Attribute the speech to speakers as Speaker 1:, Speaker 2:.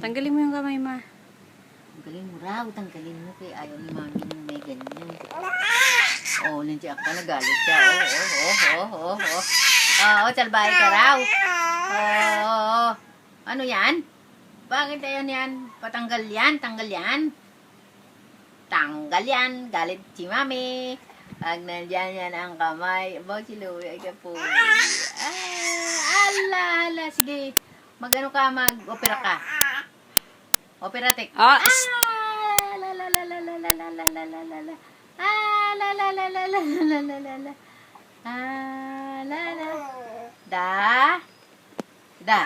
Speaker 1: Tanggalin mo yung kamay, ma.
Speaker 2: Tanggalin mo raw, tanggalin mo kay ayaw ni mami nung may ganyan. Oh, nandiyan ka, nagalit siya. Salbahe ka raw. Ano yan? Bakit ayan yan? Patanggal yan, tanggal yan. Tanggal yan, galit si mami. Pag nandiyan yan ang kamay. Aba, si Louie, ay ka po. Ala, sige. Mag-ano ka, mag-opera ka. Operatic.
Speaker 1: Oh,
Speaker 2: Da.